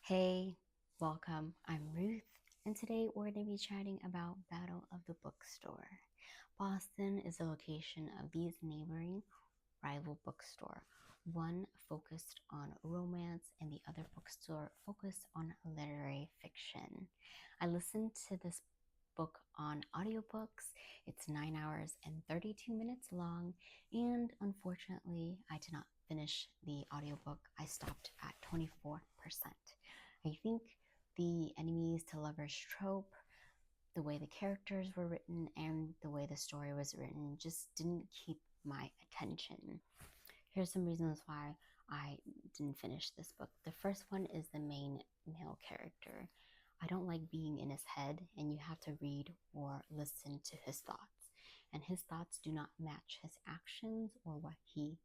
Hey, welcome. I'm Ruth, and today we're going to be chatting about Battle of the Bookstore. Boston is the location of these neighboring rival bookstore, one focused on romance and the other bookstore focused on literary fiction. I listened to this book on audiobooks. It's 9 hours and 32 minutes long, and unfortunately, I did not finish the audiobook. I stopped at 24%. I think the enemies to lovers trope, the way the characters were written, and the way the story was written just didn't keep my attention. Here's some reasons why I didn't finish this book. The first one is the main male character. I don't like being in his head, and you have to read or listen to his thoughts. And his thoughts do not match his actions or what he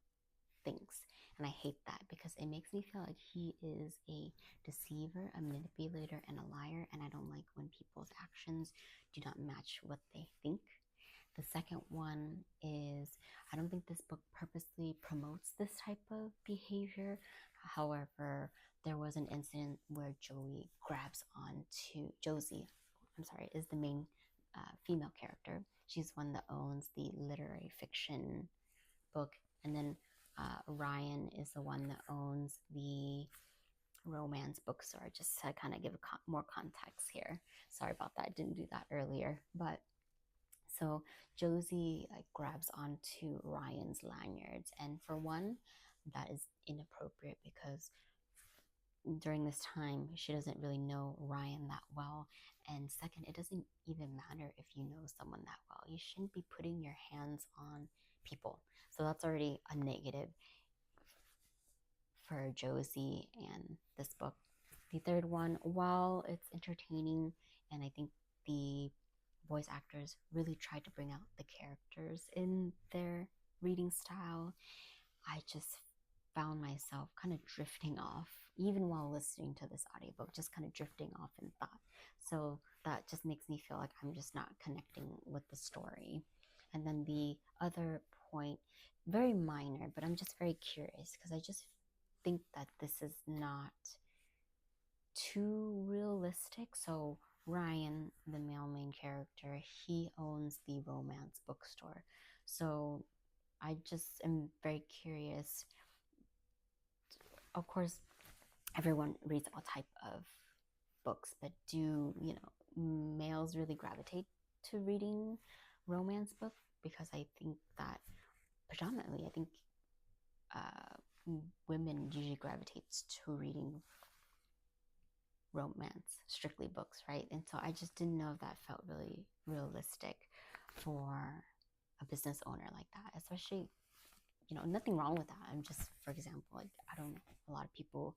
thinks. And I hate that because it makes me feel like he is a deceiver, a manipulator, and a liar. And I don't like when people's actions do not match what they think. The second one is I don't think this book purposely promotes this type of behavior. However, there was an incident where Josie, is the main female character. She's one that owns the literary fiction book. And then Ryan is the one that owns the romance bookstore, just to kind of give more context here. Sorry about that. I didn't do that earlier. But so Josie grabs onto Ryan's lanyards. And for one, that is inappropriate because during this time, she doesn't really know Ryan that well. And second, it doesn't even matter if you know someone that well. You shouldn't be putting your hands on people. So that's already a negative for Josie and this book. The third one, while it's entertaining, and I think the voice actors really tried to bring out the characters in their reading style, I just found myself kind of drifting off, even while listening to this audiobook, just kind of drifting off in thought. So that just makes me feel like I'm just not connecting with the story. And then the other point, very minor, but I'm just very curious because I just think that this is not too realistic. So Ryan, the male main character, he owns the romance bookstore. So I just am very curious. Of course, everyone reads all type of books, but do males really gravitate to reading romance book? Because I think that predominantly, I think women usually gravitates to reading romance, strictly books, right? And so I just didn't know if that felt really realistic for a business owner like that, especially, nothing wrong with that. I'm just, for example, like, I don't know, a lot of people,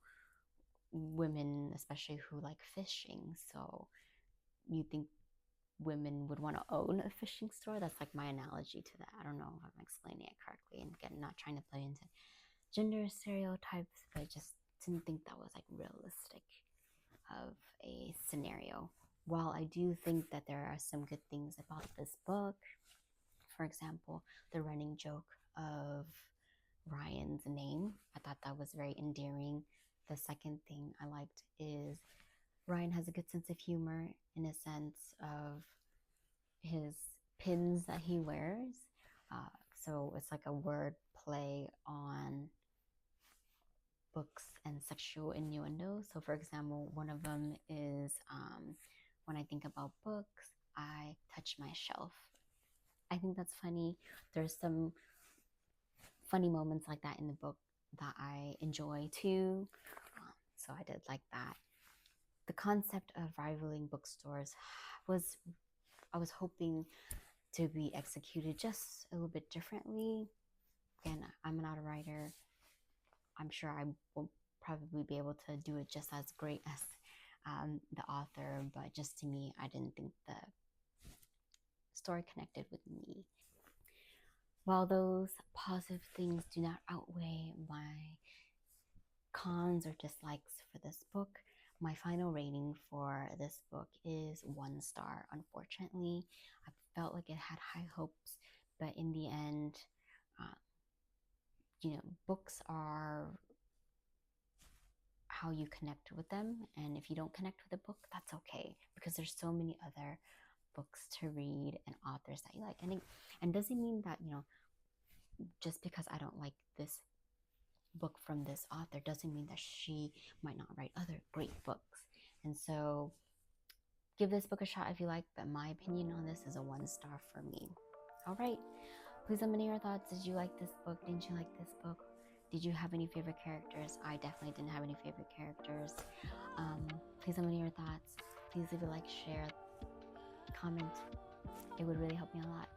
women especially, who like fishing. So you think women would want to own a fishing store? That's like my analogy to that. I don't know if I'm explaining it correctly, and again, not trying to play into gender stereotypes, but I just didn't think that was like realistic of a scenario. While I do think that there are some good things about this book, for example, the running joke of Ryan's name, I thought that was very endearing. The second thing I liked is Ryan has a good sense of humor in a sense of his pins that he wears. So it's like a word play on books and sexual innuendo. So, for example, one of them is when I think about books, I touch my shelf. I think that's funny. There's some funny moments like that in the book that I enjoy too. So I did like that. The concept of rivaling bookstores I was hoping to be executed just a little bit differently. And I'm not a writer. I'm sure I won't probably be able to do it just as great as the author, but just to me, I didn't think the story connected with me. While those positive things do not outweigh my cons or dislikes for this book, my final rating for this book is 1 star. Unfortunately, I felt like it had high hopes, but in the end, books are how you connect with them. And if you don't connect with a book, that's okay, because there's so many other books to read and authors that you like. And doesn't mean that, just because I don't like this book from this author doesn't mean that she might not write other great books. And so give this book a shot if you like, but my opinion on this is a 1-star for me. All right, please let me know your thoughts. Did you like this book? Didn't you like this book? Did you have any favorite characters? I definitely didn't have any favorite characters. Please let me know your thoughts. Please leave a like, share, comment. It would really help me a lot.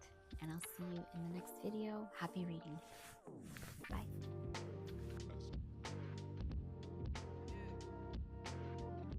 And I'll see you in the next video. Happy reading. Bye.